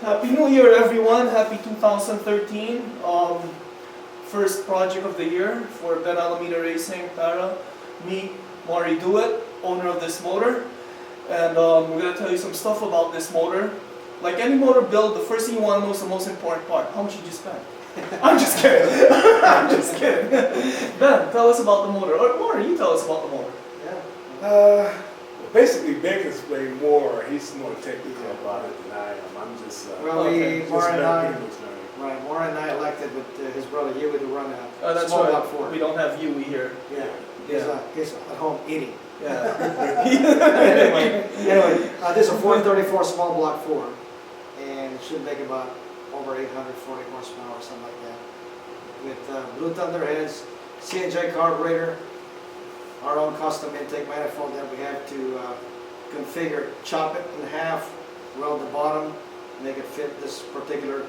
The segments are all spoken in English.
Happy New Year, everyone. Happy 2013. First project of the year for Ben Alameda Racing Para. Me, Maury Dewitt, owner of this motor. And we're going to tell you some stuff about this motor. Like any motor build, the first thing you want to know is the most important part. How much did you spend? I'm just kidding. I'm just kidding. Ben, tell us about the motor. Or Maury, you tell us about the motor. Yeah. Basically, Ben can explain more. He's more technical about it than I am. I'm just. Maury and I elected with his brother Huey to run a That's small right. block 4. We don't have Huey here. Yeah. He's at home eating. Yeah. anyway, this is a 434 small block 4, and it should make about over 840 horsepower or something like that. With Blue Thunder heads, C&J carburetor, our own custom intake manifold that we have to configure, chop it in half, weld the bottom, make it fit this particular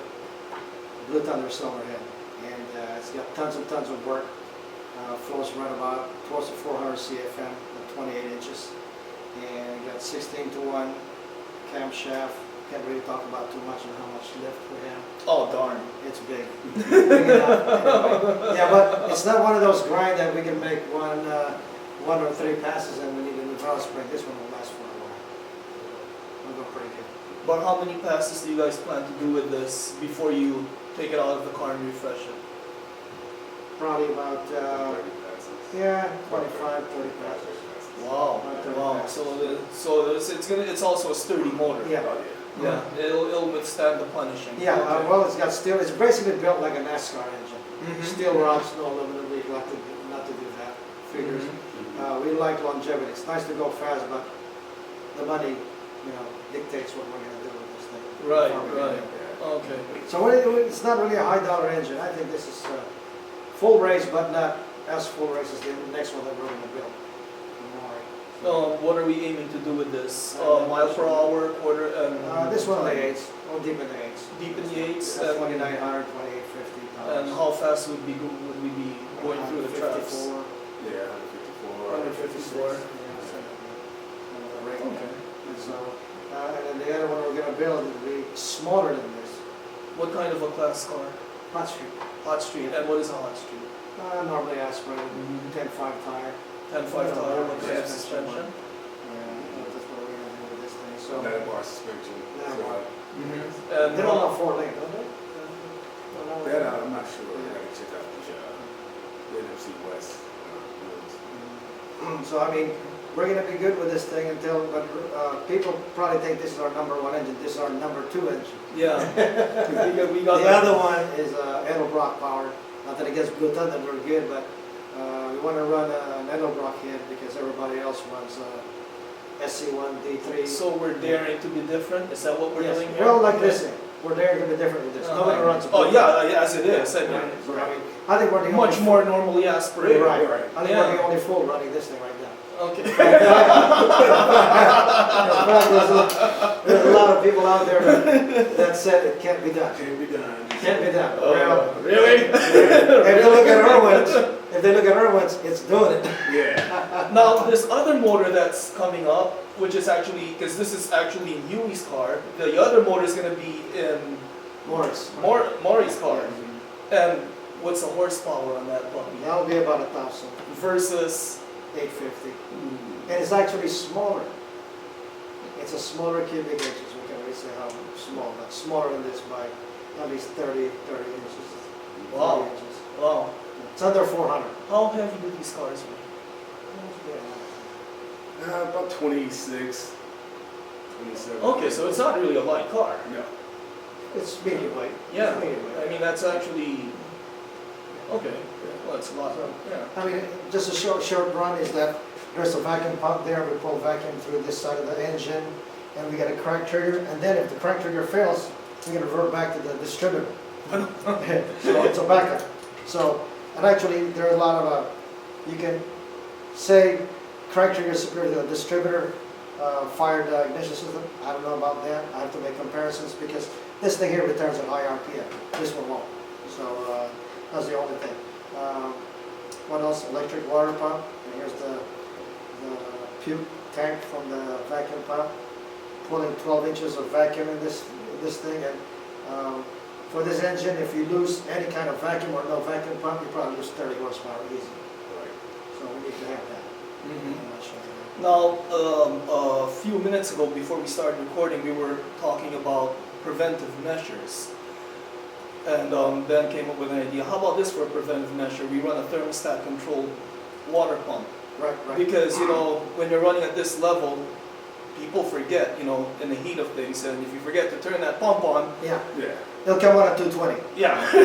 Blue Thunder cylinder head. And it's got tons and tons of work. Flows around about close to 400 CFM at 28 inches. And got 16:1 camshaft. Can't really talk about too much on how much lift we have. Oh, darn. It's big. Big enough. Anyway. Yeah, but it's not one of those grind that we can make one or 3 passes and we need a new valve spring. This one will last for a while. It'll go pretty good. But how many passes do you guys plan to do with this before you take it out of the car and refresh it? Probably about 25, 30 passes. Wow. Wow. So it's also a sturdy motor. Yeah. Yeah. It'll withstand the punishing. Yeah. Well, it's got steel. It's basically built like a NASCAR engine. Mm-hmm. Steel rods, no aluminum. We like not to do that. Figures. We like longevity. It's nice to go fast, but the money, dictates what we're going to do with this thing. Right. Right. Okay. So it's not really a high dollar engine. I think this is full race, but not as full race as the next one that we're going to build. What are we aiming to do with this? Mile per hour, quarter, and this one in the 8s. Oh, deep in the 8s. Deep in the 8s. 2900, 2850 pounds. And how fast would we be going through the tracks? 154. Yeah, 154. 154. Okay. Okay. So, and then the other one we're going to build will be smaller than this. What kind of a class car? Hot street. Hot street. And what is a hot street? Normally aspirated, 10.5 tire. 10.5 tire with the suspension. Yeah, that's what we're going to do with this thing. So, Letter bar suspension. And they don't have 4 lane, don't they? That I'm not sure. I gotta check out the NFC West. So I mean, we're going to be good with this thing until, but people probably think this is our #1 engine. This is our #2 engine. Yeah. we got The that. other one is Edelbrock powered. Not that against Blue Thunder, we're good, but we want to run an Edelbrock head because everybody else runs SC1 D3. So we're daring to be different? Is that what we're Yes. doing here? Well, like this thing. We're daring to be different with this. Nobody runs a Oh, Blue yeah, as it is. I mean, So, I mean, I think we're the much only more normally aspirated. Right. Right. I think we're the only fool running this thing right now. Okay. There's a lot of people out there that said it can't be done. Can't be done. Can't be done. Well, Really? if they look at Irwin's, it's doing it. Yeah. Now, this other motor that's coming up, which is actually, because this is actually in Huey's car, the other motor is going to be in Maury's car. And what's the horsepower on that puppy? That'll be about 1,000 Versus, 850, and it's actually smaller. It's a smaller cubic inches. We can't really say how small, but smaller than this by at least 30 inches. Wow. 30 inches. wow. It's under 400. How heavy do these cars weigh? About 26, 27. Okay, so it's not really a light car. No. It's medium weight. Yeah, It's medium weight. I mean, that's actually, okay, well, it's a lot, yeah. I mean, just a short run is that there's a vacuum pump there. We pull vacuum through this side of the engine, and we get a crank trigger. And then if the crank trigger fails, we can revert back to the distributor. So it's a backup. So, and actually, there are a lot of you can say crank trigger is superior to the distributor fired ignition system. I don't know about that. I have to make comparisons because this thing here returns at high RPM. This one won't. So that's the only thing. What else? Electric water pump. And here's the puke tank from the vacuum pump. Pulling 12 inches of vacuum in this this thing, and for this engine, if you lose any kind of vacuum or no vacuum pump, you probably lose 30 horsepower easy. Right. So we need to have that. Mhm. I'm not sure. Now, a few minutes ago, before we started recording, we were talking about preventive measures. And Ben came up with an idea. How about this for a preventive measure? We run a thermostat-controlled water pump. Right, right. Because, when you're running at this level, people forget, in the heat of things. And if you forget to turn that pump on, Yeah, Yeah. it'll come on at 220. yeah. So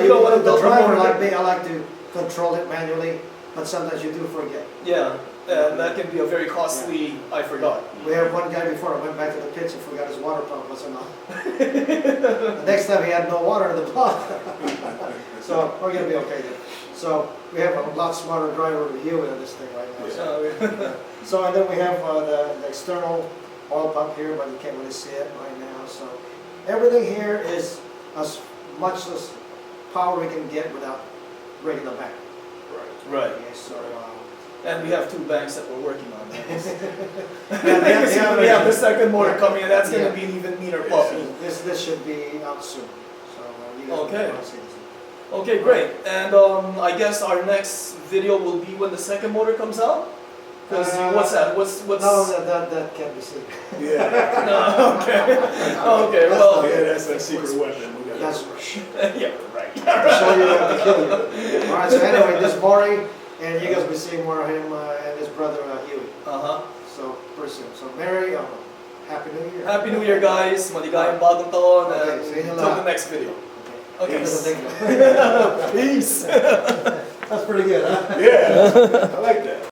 you don't want to the build a driver motor. like me, I like to control it manually, but sometimes you do forget. Yeah, and that can be a very costly, I forgot. We had one guy before, went back to the pits and forgot his water pump wasn't on. The next time he had no water in the block. So we're gonna be okay there. So we have a lot smarter driver than you in this thing right now. So, So and then we have the external oil pump here, but you can't really see it right now. So everything here is as much as power we can get without breaking the bank. right. Okay, so And we have 2 banks that we're working on. yeah, We have the second motor coming, and that's going Yeah. to be an even meaner puppy. this should be out soon. So you guys Okay. will see this. Okay, great. And I guess our next video will be when the second motor comes out? Because what's that? What's... No, that can't be seen. Yeah. No, okay. Okay, well... Yeah, that's that secret weapon. We gotta- That's yeah, right. to show you how to kill you. All right. So anyway, this is Maury, and you guys will be seeing more of him and his brother Huey. Uh-huh. So pretty soon. So Merry, Happy New Year. Happy New Year, guys. Maligayang bagong taon. Okay, And sa inyo until the lahat. next video. Okay. Okay. Thank you. Peace. That's pretty good, huh? Yeah, I like that.